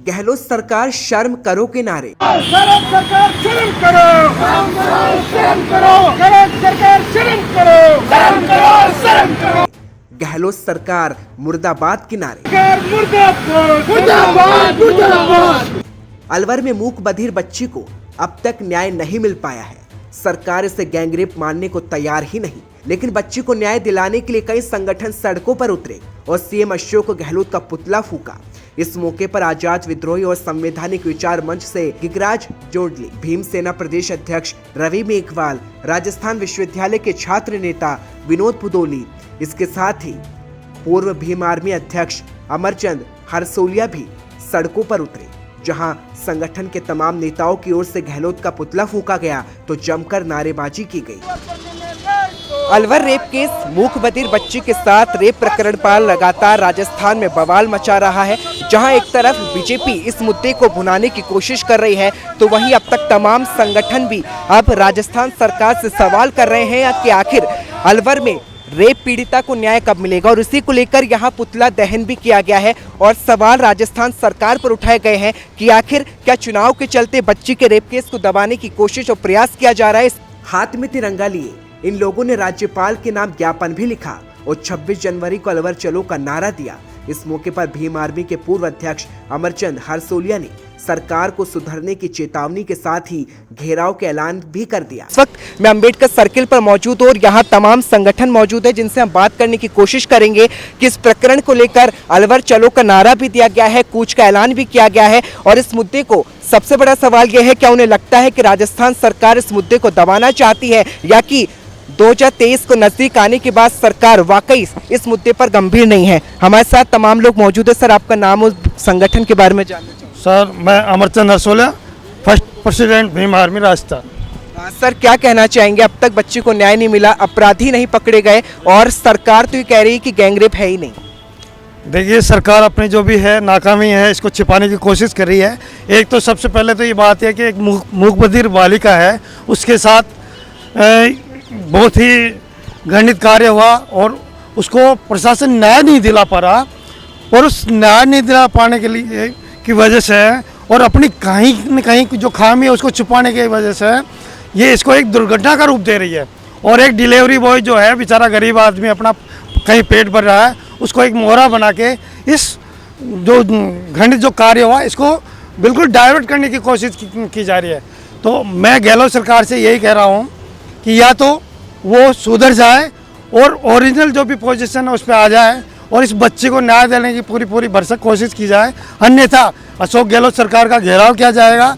गहलोत सरकार शर्म करो के नारे। गहलोत सरकार शर्म करो, शर्म करो, गहलोत सरकार शर्म करो, शर्म करो, शर्म करो। गहलोत सरकार मुर्दाबाद के नारे। मुर्दाबाद, मुर्दाबाद, मुर्दाबाद। अलवर में मूक बधिर बच्ची को अब तक न्याय नहीं मिल पाया है। सरकार इसे गैंगरेप मानने को तैयार ही नहीं, लेकिन बच्ची को न्याय दिलाने के लिए कई संगठन सड़कों पर उतरे और सीएम अशोक गहलोत का पुतला फूका। इस मौके पर आजाद विद्रोही और संवैधानिक विचार मंच से गिगराज जोडली, भीमसेना प्रदेश अध्यक्ष रवि मेघवाल, राजस्थान विश्वविद्यालय के छात्र नेता विनोद पुदोली, इसके साथ ही पूर्व भीम आर्मी अध्यक्ष अमरचंद हरसोलिया भी सड़कों पर उतरे। जहां संगठन के तमाम नेताओं की ओर से गहलोत का पुतला फूका गया तो जमकर नारेबाजी की गई। अलवर रेप केस, मूक बधिर बच्ची के साथ रेप प्रकरण पर लगातार राजस्थान में बवाल मचा रहा है। जहां एक तरफ बीजेपी इस मुद्दे को भुनाने की कोशिश कर रही है, तो वहीं अब तक तमाम संगठन भी अब राजस्थान सरकार से सवाल कर रहे हैं कि आखिर अलवर में रेप पीड़िता को न्याय कब मिलेगा। और इसी को लेकर यहां पुतला दहन भी किया गया है और सवाल राजस्थान सरकार पर उठाए गए हैं कि आखिर क्या चुनाव के चलते बच्ची के रेप केस को दबाने की कोशिश और प्रयास किया जा रहा है। हाथ में तिरंगा लिए इन लोगों ने राज्यपाल के नाम ज्ञापन भी लिखा और 26 जनवरी को अलवर चलो का नारा दिया। इस मौके पर भीम आर्मी के पूर्व अध्यक्ष अमरचंद हरसोलिया ने सरकार को सुधरने की चेतावनी के साथ ही घेराव का ऐलान भी कर दिया। इस वक्त मैं अंबेडकर सर्किल पर मौजूद हूं और यहाँ तमाम संगठन मौजूद है जिनसे हम बात करने की कोशिश करेंगे कि इस प्रकरण को लेकर अलवर चलो का नारा भी दिया गया है, कूच का ऐलान भी किया गया है। और इस मुद्दे को सबसे बड़ा सवाल यह है, क्या उन्हें लगता है कि राजस्थान सरकार इस मुद्दे को दबाना चाहती है या कि 2023 को नजदीक आने के बाद सरकार वाकई इस मुद्दे पर गंभीर नहीं है। हमारे साथ तमाम लोग मौजूद है। सर, आपका नाम और संगठन के बारे में जानना चाहूँगा। सर, मैं Amarchand Harsoliya, first president Bhim army Rajasthan. Sir, क्या कहना चाहेंगे? अब तक बच्ची को न्याय नहीं मिला, अपराधी नहीं पकड़े गए और सरकार तो ये कह रही है कि गैंगरेप है ही नहीं। देखिए, सरकार अपनी जो भी है नाकामी है, इसको छिपाने की कोशिश कर रही है। एक तो सबसे पहले तो ये बात है कि एक मूक बधिर बालिका है, उसके साथ बहुत ही घृणित कार्य हुआ और उसको प्रशासन न्याय नहीं दिला पा रहा और उस न्याय नहीं दिला पाने के लिए की वजह से और अपनी कहीं न कहीं जो खामी है उसको छुपाने की वजह से ये इसको एक दुर्घटना का रूप दे रही है। और एक डिलीवरी बॉय जो है बेचारा गरीब आदमी, अपना कहीं पेट भर रहा है, उसको एक मोहरा बना के इस जो घृणित जो कार्य हुआ इसको बिल्कुल डाइवर्ट करने की कोशिश की जा रही है। तो मैं गहलोत सरकार से यही कह रहा हूँ कि या तो वो सुधर जाए और ओरिजिनल जो भी पोजीशन है उस पर आ जाए और इस बच्चे को न्याय देने की पूरी भरसक कोशिश की जाए, अन्यथा अशोक गहलोत सरकार का घेराव किया जाएगा,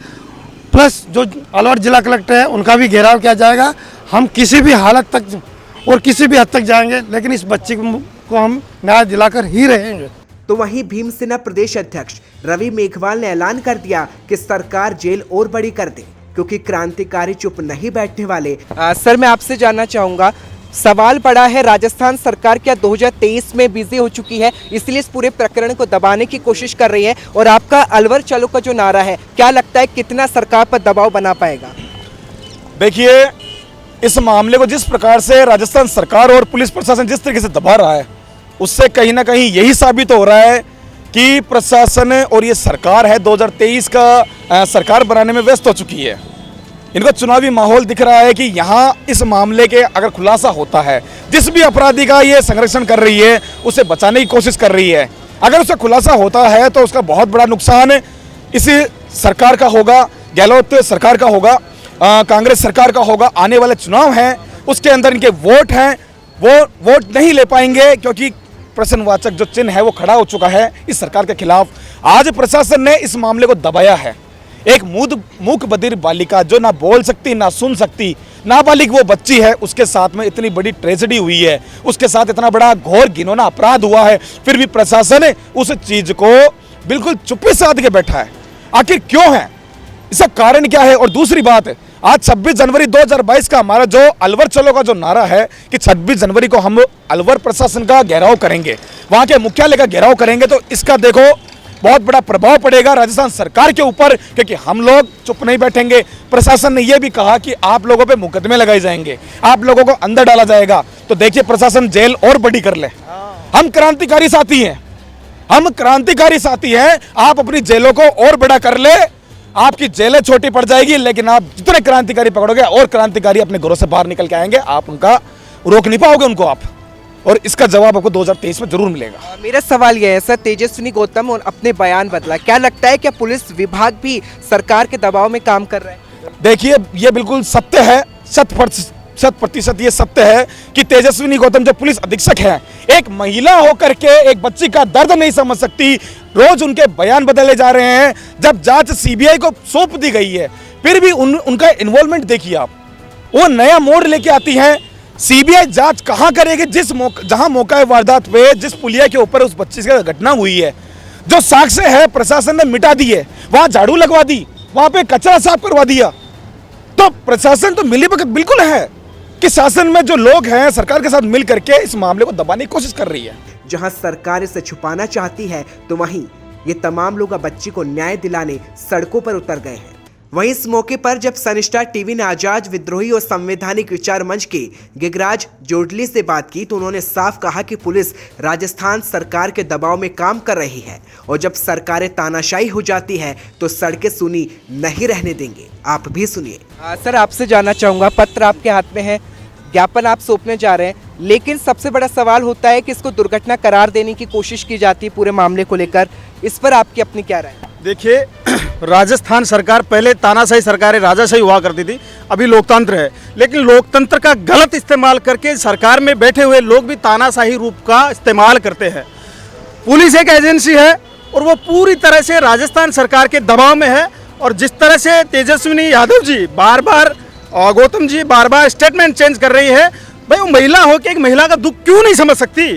प्लस जो अलवर जिला कलेक्टर है उनका भी घेराव किया जाएगा। हम किसी भी हालत तक और किसी भी हद तक जाएंगे, लेकिन इस बच्चे को हम न्याय दिलाकर ही रहेंगे। तो वहीं भीमसेना प्रदेश अध्यक्ष रवि मेघवाल ने ऐलान कर दिया कि सरकार जेल और बड़ी कर दे, क्योंकि क्रांतिकारी चुप नहीं बैठने वाले। सर, मैं आपसे जानना चाहूँगा, सवाल पड़ा है राजस्थान सरकार क्या 2023 में बिजी हो चुकी है, इसलिए इस पूरे प्रकरण को दबाने की कोशिश कर रही है, और आपका अलवर चलो का जो नारा है, क्या लगता है कितना सरकार पर दबाव बना पाएगा? देखिए, इस मामले को जिस प्रकार से राजस्थान सरकार और पुलिस प्रशासन जिस तरीके से दबा रहा है, उससे कहीं ना कहीं यही साबित हो रहा है कि प्रशासन और ये सरकार है 2023 का सरकार बनाने में व्यस्त हो चुकी है। इनको चुनावी माहौल दिख रहा है कि यहाँ इस मामले के अगर खुलासा होता है, जिस भी अपराधी का ये संरक्षण कर रही है उसे बचाने की कोशिश कर रही है, अगर उसका खुलासा होता है तो उसका बहुत बड़ा नुकसान इस सरकार का होगा, गहलोत सरकार का होगा, कांग्रेस सरकार का होगा। आने वाले चुनाव हैं उसके अंदर इनके वोट हैं, वो वोट नहीं ले पाएंगे क्योंकि प्रश्नवाचक जो चिन्ह है वो खड़ा हो चुका है इस सरकार के खिलाफ। आज प्रशासन ने इस मामले को दबाया है। एक मूक बधिर बालिका जो ना बोल सकती ना सुन सकती, नाबालिग वो बच्ची है, उसके साथ में इतनी बड़ी ट्रेजेडी हुई है, उसके साथ इतना बड़ा घोर घिनौना अपराध हुआ है, फिर भी प्रशासन उस चीज को बिल्कुल चुप्पी साध के बैठा है। आखिर क्यों है, इसका कारण क्या है? और दूसरी बात, आज 26 जनवरी 2022 का हमारा जो अलवर चलो का जो नारा है कि 26 जनवरी को हम अलवर प्रशासन का घेराव करेंगे, वहां के मुख्यालय का घेराव करेंगे, तो इसका देखो बहुत बड़ा प्रभाव पड़ेगा राजस्थान सरकार के ऊपर, क्योंकि हम लोग चुप नहीं बैठेंगे। प्रशासन ने यह भी कहा कि आप लोगों पे मुकदमे लगाए जाएंगे, आप लोगों को अंदर डाला जाएगा। तो देखिए, प्रशासन जेल और बड़ी कर ले। हम क्रांतिकारी साथी हैं, हम क्रांतिकारी साथी हैं। आप अपनी जेलों को और बड़ा कर ले, आपकी जेलें छोटी पड़ जाएगी, लेकिन आप जितने क्रांतिकारी पकड़ोगे और क्रांतिकारी अपने घरों से बाहर निकल के आएंगे, आप उनका रोक नहीं पाओगे उनको आप, और इसका जवाब आपको 2023 में जरूर मिलेगा। मेरा सवाल यह है सर, तेजस्विनी गौतम और अपने बयान बदला, क्या लगता है क्या पुलिस विभाग भी सरकार के दबाव में काम कर रहा है? देखिए, ये बिल्कुल सत्य है, 100% ये सत्य है कि तेजस्विनी गौतम जो पुलिस अधीक्षक है, एक महिला होकर के एक बच्ची का दर्द नहीं समझ सकती। रोज उनके बयान बदले जा रहे हैं। जब जांच सीबीआई को सौंप दी गई है, फिर भी उनका इन्वॉल्वमेंट देखिए आप, वो नया मोड़ लेके आती हैं। सीबीआई जांच कहां करेगी? जहां मौका वारदात पे जिस पुलिया के ऊपर उस बच्ची की घटना हुई है, जो साक्ष्य है प्रशासन ने मिटा दी है, वहां झाड़ू लगवा दी, वहां पे कचरा साफ करवा दिया। तो प्रशासन तो मिलीभगत बिल्कुल है कि शासन में जो लोग हैं सरकार के साथ मिल करके इस मामले को दबाने की कोशिश कर रही है। जहां सरकार इसे छुपाना चाहती है, तो वहीं ये तमाम लोग अब बच्ची को न्याय दिलाने सड़कों पर उतर गए हैं। वहीं इस मौके पर जब सनस्टार टीवी ने आजाद विद्रोही और संवैधानिक विचार मंच के गिगराज जोडली से बात की, तो उन्होंने साफ कहा कि पुलिस राजस्थान सरकार के दबाव में काम कर रही है, और जब सरकारें तानाशाही हो जाती है तो सड़कें सुनी नहीं रहने देंगे। आप भी सुनिए। सर, आपसे जानना चाहूँगा, पत्र आपके हाथ में है, ज्ञापन आप सौंपने जा रहे हैं, लेकिन सबसे बड़ा सवाल होता है कि इसको दुर्घटना करार देने की कोशिश की जाती है पूरे मामले को लेकर, इस पर आपकी अपनी क्या राय है? देखिए, राजस्थान सरकार पहले तानाशाही सरकारें राजाशाही हुआ करती थी, अभी लोकतंत्र है, लेकिन लोकतंत्र का गलत इस्तेमाल करके सरकार में बैठे हुए लोग भी तानाशाही रूप का इस्तेमाल करते हैं। पुलिस एक एजेंसी है और वो पूरी तरह से राजस्थान सरकार के दबाव में है, और जिस तरह से तेजस्विनी यादव जी बार बार और गौतम जी बार बार स्टेटमेंट चेंज कर रही है, भाई वो महिला हो के एक महिला का दुख क्यों नहीं समझ सकती?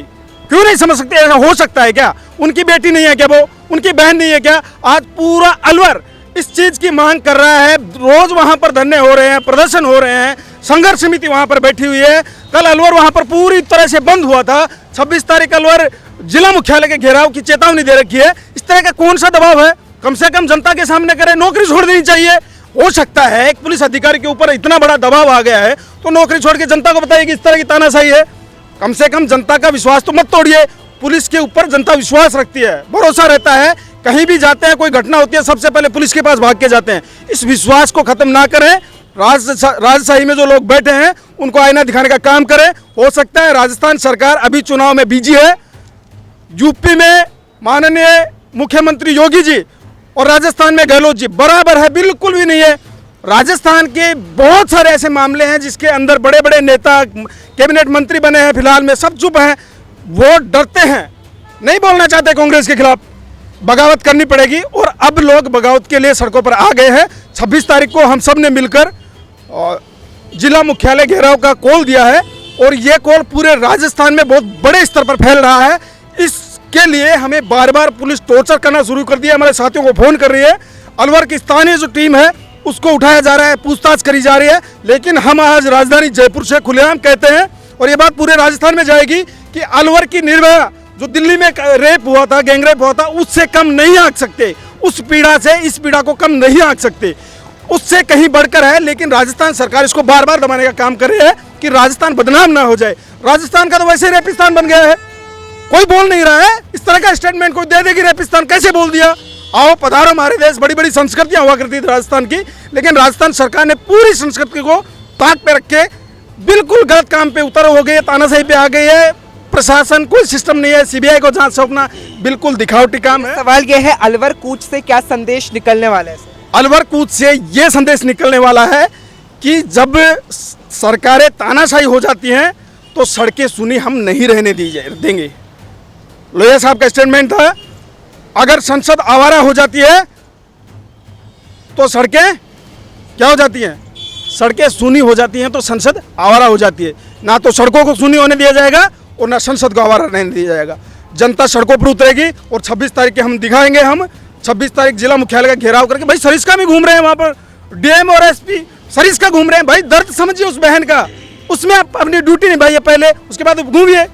क्यों नहीं समझ सकती? ऐसा हो सकता है क्या? उनकी बेटी नहीं है क्या? वो उनकी बहन नहीं है क्या? आज पूरा अलवर इस चीज की मांग कर रहा है, रोज वहां पर धरने हो रहे हैं, प्रदर्शन हो रहे हैं, संघर्ष समिति वहां पर बैठी हुई है। कल अलवर वहां पर पूरी तरह से बंद हुआ था। 26 तारीख अलवर जिला मुख्यालय के घेराव की चेतावनी दे रखी है। इस तरह का कौन सा दबाव है? कम से कम जनता के सामने करे, नौकरी छोड़ देनी चाहिए। हो सकता है एक पुलिस अधिकारी के ऊपर इतना बड़ा दबाव आ गया है तो नौकरी छोड़ के जनता को बताइए कि इस तरह की तानाशाही है। कम से कम जनता का विश्वास तो मत तोड़िए। पुलिस के ऊपर जनता विश्वास रखती है, भरोसा रहता है। कहीं भी जाते हैं, कोई घटना होती है, सबसे पहले पुलिस के पास भाग के जाते हैं। इस विश्वास को खत्म ना करें। राजशाही में जो लोग बैठे हैं उनको आईना दिखाने का काम करें। हो सकता है राजस्थान सरकार अभी चुनाव में बिजी है, यूपी में माननीय मुख्यमंत्री योगी जी और राजस्थान में गहलोत जी बराबर है, बिल्कुल भी नहीं है। राजस्थान के बहुत सारे ऐसे मामले हैं जिसके अंदर बड़े बड़े नेता कैबिनेट मंत्री बने हैं, फिलहाल में सब चुप हैं, वो डरते हैं, नहीं बोलना चाहते कांग्रेस के खिलाफ। बगावत करनी पड़ेगी और अब लोग बगावत के लिए सड़कों पर आ गए हैं। 26 तारीख को हम सब ने मिलकर जिला मुख्यालय घेराव का कॉल दिया है और ये कॉल पूरे राजस्थान में बहुत बड़े स्तर पर फैल रहा है। इसके लिए हमें बार बार पुलिस टॉर्चर करना शुरू कर दिया, हमारे साथियों को फोन कर रही है। अलवर की स्थानीय जो टीम है उसको उठाया जा रहा है, पूछताछ करी जा रही है। लेकिन हम आज राजधानी जयपुर से खुलेआम कहते हैं और ये बात पूरे राजस्थान में जाएगी कि अलवर की निर्भया जो दिल्ली में रेप हुआ था, गैंगरेप हुआ था, उससे कम नहीं आंक सकते। उस पीड़ा से इस पीड़ा को कम नहीं आंक सकते, उससे कहीं बढ़कर है। लेकिन राजस्थान सरकार इसको बार बार दबाने का काम कर रही है कि राजस्थान बदनाम ना हो जाए। राजस्थान का तो वैसे ही रेपिस्तान बन गया है, कोई बोल नहीं रहा है। इस तरह का स्टेटमेंट कोई दे देगी रेपिस्तान, कैसे बोल दिया? आओ पधारो हमारे देश, बड़ी बड़ी संस्कृतियां हुआ करती थी राजस्थान की, लेकिन राजस्थान सरकार ने पूरी संस्कृति को ताक पे रख के बिल्कुल गलत काम पे उतर हो गई है, तानाशाही पे आ गई है। प्रशासन कोई सिस्टम नहीं है, सीबीआई को जांच सौंपना बिल्कुल दिखावटी काम है। सवाल यह है, अलवर कूच से क्या संदेश निकलने वाला है? अलवर कूच से ये संदेश निकलने वाला है कि जब सरकारें तानाशाही हो जाती हैं तो सड़कें सुनी हम नहीं रहने देंगे। लोहिया साहब का स्टेटमेंट था, अगर संसद आवारा हो जाती है तो सड़कें क्या हो जाती हैं? सड़कें सुनी हो जाती हैं तो संसद आवारा हो जाती है। ना तो सड़कों को सुनी होने दिया जाएगा और ना संसद को आवारा रहने दिया जाएगा। जनता सड़कों पर उतरेगी और 26 तारीख के हम दिखाएंगे। हम 26 तारीख जिला मुख्यालय का घेराव करके, भाई सरिस्का में घूम रहे हैं, वहाँ पर डीएम और एसपी सरिस्का घूम रहे हैं। भाई दर्द समझिए उस बहन का, उसमें आप अपनी ड्यूटी निभाइए पहले, उसके बाद घूमिए।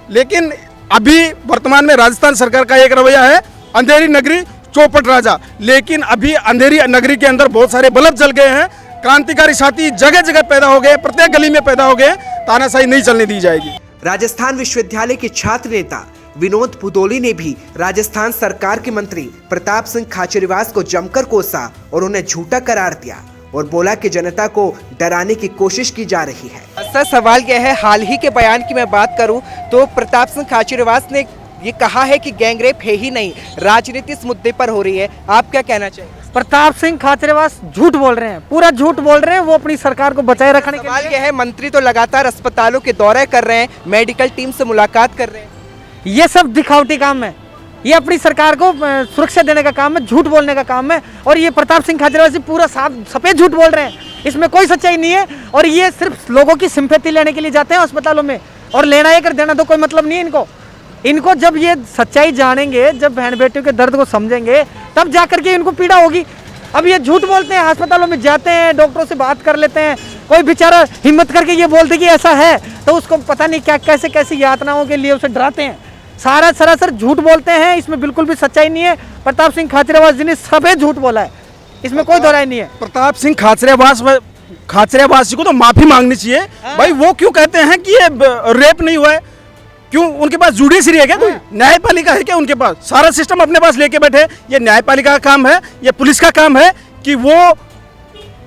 लेकिन अभी वर्तमान में राजस्थान सरकार का एक रवैया है, अंधेरी नगरी चौपट राजा। लेकिन अभी अंधेरी नगरी के अंदर बहुत सारे बल्ब जल गए हैं, क्रांतिकारी साथी जगह जगह पैदा हो गए, प्रत्येक गली में पैदा हो गए। तानाशाही नहीं चलने दी जाएगी। राजस्थान विश्वविद्यालय के छात्र नेता विनोद पुदोली ने भी राजस्थान सरकार के मंत्री प्रताप सिंह खाचरियावास को जमकर कोसा और उन्हें झूठा करार दिया और बोला कि जनता को डराने की कोशिश की जा रही है। सर, सवाल यह है, हाल ही के बयान की मैं बात करूं तो प्रताप सिंह खाचरियावास ने ये कहा है कि गैंगरेप है ही नहीं, राजनीति इस मुद्दे पर हो रही है। आप क्या कहना चाहिए? प्रताप सिंह खाचरियावास झूठ बोल रहे हैं, पूरा झूठ बोल रहे हैं। वो अपनी सरकार को बचाए रखने के लिए। सवाल यह है, मंत्री तो लगातार अस्पतालों के दौरे कर रहे हैं, मेडिकल टीम से मुलाकात कर रहे हैं। ये सब दिखावटी काम है, ये अपनी सरकार को सुरक्षा देने का काम है, झूठ बोलने का काम है। और ये प्रताप सिंह खाचरियावास पूरा सफेद झूठ बोल रहे हैं, इसमें कोई सच्चाई नहीं है। और ये सिर्फ लोगों की सिंपैथी लेने के लिए जाते हैं अस्पतालों में, और लेना ये कर देना तो कोई मतलब नहीं है इनको जब ये सच्चाई जानेंगे, जब बहन बेटियों के दर्द को समझेंगे, तब जाकर के इनको पीड़ा होगी। अब ये झूठ बोलते हैं, अस्पतालों में जाते हैं, डॉक्टरों से बात कर लेते हैं, कोई बेचारा हिम्मत करके ये बोलते कि ऐसा है, तो उसको पता नहीं क्या कैसे कैसी यातनाओं के लिए उसे डराते हैं। सारा सरासर झूठ बोलते हैं, इसमें बिल्कुल भी सच्चाई नहीं है। प्रताप सिंह खाचरियावास जी ने सफेद झूठ बोला है, इसमें कोई दोहराई नहीं है। प्रताप सिंह खाचरियावास जी को तो माफी मांगनी चाहिए। भाई वो क्यों कहते हैं कि ये रेप नहीं हुआ है? क्यों उनके पास जुडिशरी है क्या? कोई न्यायपालिका है क्या उनके पास? सारा सिस्टम अपने पास लेके बैठे। ये न्यायपालिका का काम है, ये पुलिस का काम है कि वो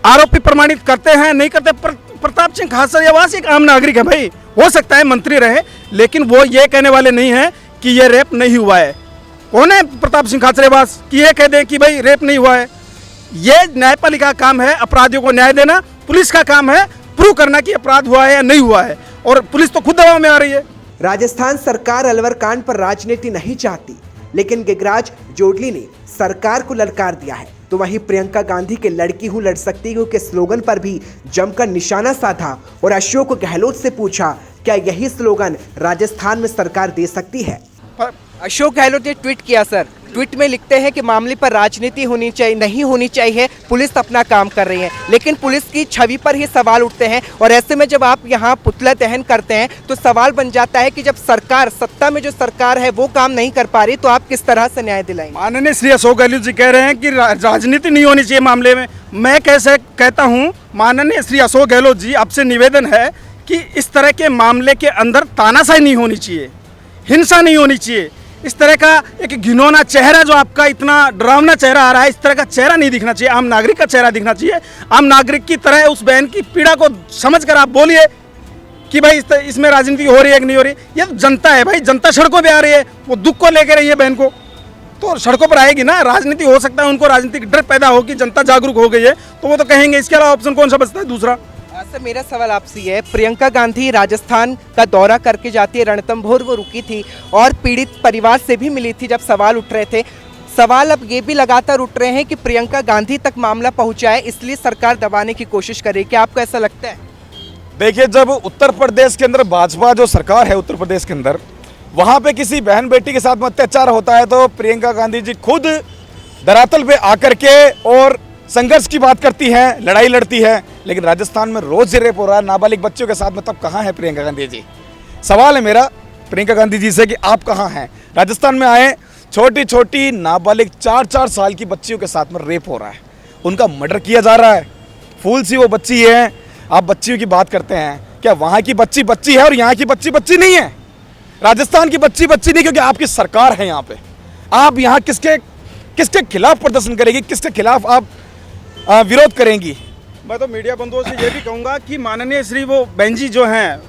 आरोपी प्रमाणित करते हैं नहीं करते। प्रताप सिंह खाचरियावास एक आम नागरिक है भाई, हो सकता है मंत्री रहे, लेकिन वो ये कहने वाले नहीं है कि ये रेप नहीं हुआ है। कौन है प्रताप सिंह खाचरियावास कि ये कह दे कि भाई रेप नहीं हुआ है? ये न्यायपालिका का काम है, अपराधियों को न्याय देना। पुलिस का काम है प्रूव करना कि अपराध हुआ है या नहीं हुआ है, और पुलिस तो खुद दबाव में आ रही है। राजस्थान सरकार अलवर कांड पर राजनीति नहीं चाहती, लेकिन गिरिराज जोडली ने सरकार को ललकार दिया है। तो वहीं प्रियंका गांधी के लड़की हूं लड़ सकती हूं के स्लोगन पर भी जमकर निशाना साधा और अशोक गहलोत से पूछा, क्या यही स्लोगन राजस्थान में सरकार दे सकती है? अशोक गहलोत ने ट्वीट किया। सर, ट्वीट में लिखते हैं कि मामले पर राजनीति होनी चाहिए, नहीं होनी चाहिए, पुलिस अपना काम कर रही है। लेकिन पुलिस की छवि पर ही सवाल उठते हैं, और ऐसे में जब आप यहाँ पुतला दहन करते हैं तो सवाल बन जाता है कि जब सरकार, सत्ता में जो सरकार है वो काम नहीं कर पा रही, तो आप किस तरह से न्याय दिलाएंगे? माननीय श्री अशोक गहलोत जी कह रहे हैं कि राजनीति नहीं होनी चाहिए मामले में। मैं कैसे कहता हूँ, माननीय श्री अशोक गहलोत जी, आपसे निवेदन है कि इस तरह के मामले के अंदर तानाशाही नहीं होनी चाहिए, हिंसा नहीं होनी चाहिए। इस तरह का एक घिनौना चेहरा जो आपका इतना डरावना चेहरा आ रहा है, इस तरह का चेहरा नहीं दिखना चाहिए। आम नागरिक का चेहरा दिखना चाहिए। आम नागरिक की तरह उस बहन की पीड़ा को समझकर आप बोलिए कि भाई इसमें राजनीति हो रही है कि नहीं हो रही। ये जनता है भाई, जनता सड़कों पे आ रही है, वो दुख को लेकर रही है बहन को, तो सड़कों पर आएगी ना। राजनीति हो सकता है उनको राजनीतिक डर पैदा हो कि जनता जागरूक हो गई है, तो वो तो कहेंगे। इसके अलावा ऑप्शन कौन सा बचता है दूसरा? सर, मेरा सवाल आपसे है, प्रियंका गांधी राजस्थान का दौरा करके जाती है, रणथंभौर वो रुकी थी और पीड़ित परिवार से भी मिली थी जब सवाल उठ रहे थे। सवाल अब ये भी लगातार उठ रहे हैं कि प्रियंका गांधी तक मामला पहुंचा है, इसलिए सरकार दबाने की कोशिश कर रही है। क्या आपको ऐसा लगता है? देखिए, जब उत्तर प्रदेश के अंदर भाजपा जो सरकार है उत्तर प्रदेश के अंदर, वहाँ पे किसी बहन बेटी के साथ में अत्याचार होता है तो प्रियंका गांधी जी खुद धरातल पे आकर के और संघर्ष की बात करती हैं, लड़ाई लड़ती है। लेकिन राजस्थान में रोज रेप हो रहा है नाबालिग बच्चों के साथ में, तब कहाँ है प्रियंका गांधी जी? सवाल है मेरा प्रियंका गांधी जी से कि आप कहाँ हैं? राजस्थान में आए, छोटी छोटी नाबालिग 4-4 साल की बच्चियों के साथ में रेप हो रहा है, उनका मर्डर किया जा रहा है। फूल सी वो बच्ची है, आप बच्चियों की बात करते हैं, क्या वहाँ की बच्ची बच्ची है और यहाँ की बच्ची बच्ची नहीं है? राजस्थान की बच्ची बच्ची नहीं, क्योंकि आपकी सरकार है यहाँ पे। आप यहाँ किसके खिलाफ प्रदर्शन करेगी, किसके खिलाफ आप विरोध करेंगी? मैं तो मीडिया बंधुओं से ये भी कहूँगा कि माननीय श्री वो बहन जी जो हैं,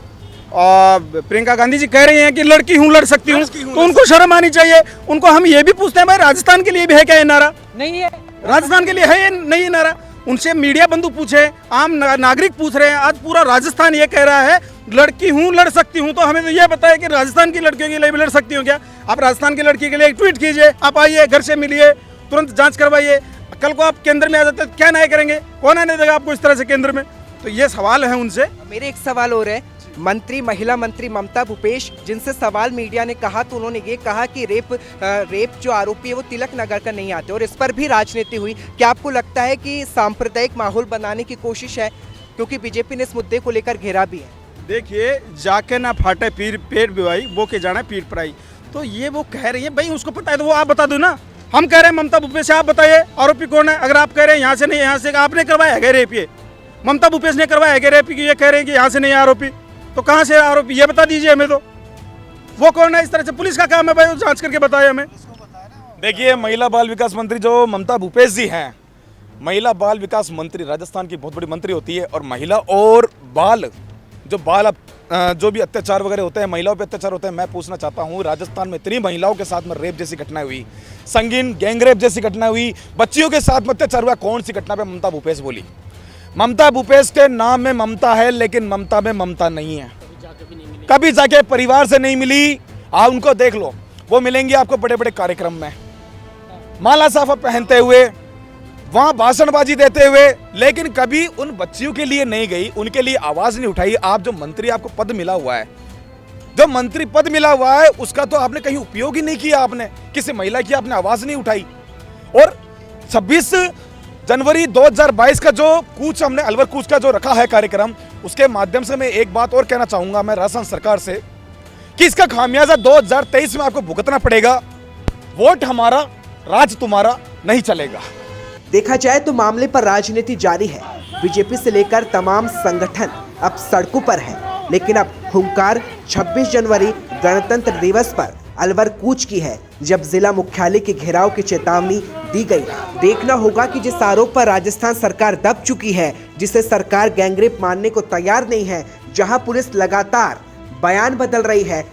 प्रियंका गांधी जी कह रही हैं कि लड़की हूँ लड़ सकती हूँ, तो उनको शर्म आनी चाहिए। उनको हम ये भी पूछते हैं, भाई राजस्थान के लिए भी है क्या ये नारा? नहीं है, राजस्थान के लिए है ये नहीं नारा? उनसे मीडिया बंधु पूछे, आम नागरिक पूछ रहे हैं। आज पूरा राजस्थान ये कह रहा है लड़की हूँ लड़ सकती हूँ, तो हमें तो ये बताया कि राजस्थान की लड़कियों के लिए भी लड़ सकती हूँ क्या? आप राजस्थान की लड़की के लिए एक ट्वीट कीजिए, आप आइए, घर से मिलिए, तुरंत जांच करवाइए। कल को आप केंद्र में आ जाते क्या न्याय करेंगे? कौन आने देगा आपको इस तरह से केंद्र में? तो ये सवाल है उनसे। मेरे एक सवाल और है, महिला मंत्री ममता भूपेश जिनसे सवाल मीडिया ने कहा, तो उन्होंने ये कहा कि रेप जो आरोपी है वो तिलक नगर का नहीं आते, और इस पर भी राजनीति हुई। क्या आपको लगता है कि सांप्रदायिक माहौल बनाने की कोशिश है? क्योंकि बीजेपी ने इस मुद्दे को लेकर घेरा भी है। देखिए, जाके ना फाटे पेट बिवाई, वो के जाना पीठ पराई। तो ये वो कह रही है, भाई उसको पता है तो वो आप बता दो ना। हम कह रहे हैं ममता भूपेश से आप बताइए आरोपी कौन है। अगर आप कह रहे हैं यहाँ से नहीं, यहाँ से, आपने करवाया है रेप? ये ममता भूपेश ने करवाया है रेप? ये कह रहे हैं कि यहाँ से नहीं आरोपी, तो कहाँ से आरोपी, ये बता दीजिए हमें। तो वो कौन है? इस तरह से पुलिस का काम है भाई, वो जांच करके बताए हमें। देखिए, महिला बाल विकास मंत्री जो ममता भूपेश जी हैं, महिला बाल विकास मंत्री राजस्थान की बहुत बड़ी मंत्री होती है। और महिला और बाल जो भी अत्याचार वगैरह होते हैं, महिलाओं पे अत्याचार होते हैं, मैं पूछना चाहता हूँ, राजस्थान में इतनी महिलाओं के साथ में रेप जैसी घटनाएं हुई, संगीन गैंगरेप जैसी घटना हुई, बच्चियों के साथ में अत्याचार हुआ, कौन सी घटना पे ममता भूपेश बोली? ममता भूपेश के नाम में ममता है, लेकिन ममता में ममता नहीं है। कभी जाके परिवार से नहीं मिली। आप उनको देख लो, वो मिलेंगे आपको बड़े बड़े कार्यक्रम में, माला साफा पहनते हुए, वहां भाषणबाजी देते हुए, लेकिन कभी उन बच्चियों के लिए नहीं गई, उनके लिए आवाज नहीं उठाई। आप जो मंत्री, आपको पद मिला हुआ है, जो मंत्री पद मिला हुआ है, उसका तो आपने कहीं उपयोग ही नहीं किया। आपने किसी महिला की आपने आवाज नहीं उठाई। और 26 जनवरी 2022 का जो कूच, हमने अलवर कूच का जो रखा है कार्यक्रम, उसके माध्यम से मैं एक बात और कहना चाहूंगा मैं राजस्थान सरकार से, कि इसका खामियाजा 2023 में आपको भुगतना पड़ेगा। वोट हमारा, राज तुम्हारा नहीं चलेगा। देखा जाए तो मामले पर राजनीति जारी है। बीजेपी से लेकर तमाम संगठन अब सड़कों पर है, लेकिन अब हुंकार 26 जनवरी गणतंत्र दिवस पर अलवर कूच की है, जब जिला मुख्यालय के घेराव की चेतावनी दी गई। देखना होगा कि जिस आरोप पर राजस्थान सरकार दब चुकी है, जिसे सरकार गैंगरेप मानने को तैयार नहीं है, जहां पुलिस लगातार बयान बदल रही है,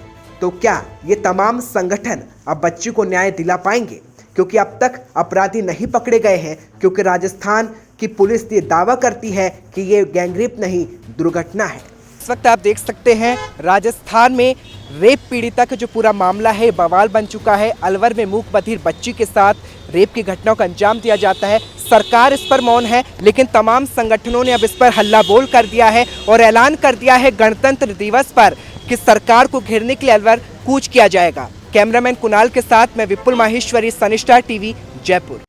तो क्या ये तमाम संगठन अब बच्ची को न्याय दिला पाएंगे? क्योंकि अब तक अपराधी नहीं पकड़े गए हैं, क्योंकि राजस्थान की पुलिस ये दावा करती है कि ये गैंगरेप नहीं, दुर्घटना है। इस वक्त आप देख सकते हैं राजस्थान में रेप पीड़िता का जो पूरा मामला है बवाल बन चुका है। अलवर में मूक बधिर बच्ची के साथ रेप की घटनाओं का अंजाम दिया जाता है। सरकार इस पर मौन है, लेकिन तमाम संगठनों ने अब इस पर हल्ला बोल कर दिया है और ऐलान कर दिया है गणतंत्र दिवस पर कि सरकार को घेरने के लिए अलवर कूच किया जाएगा। कैमरामैन कुणाल के साथ मैं विपुल माहेश्वरी, सनिष्ठा टीवी, जयपुर।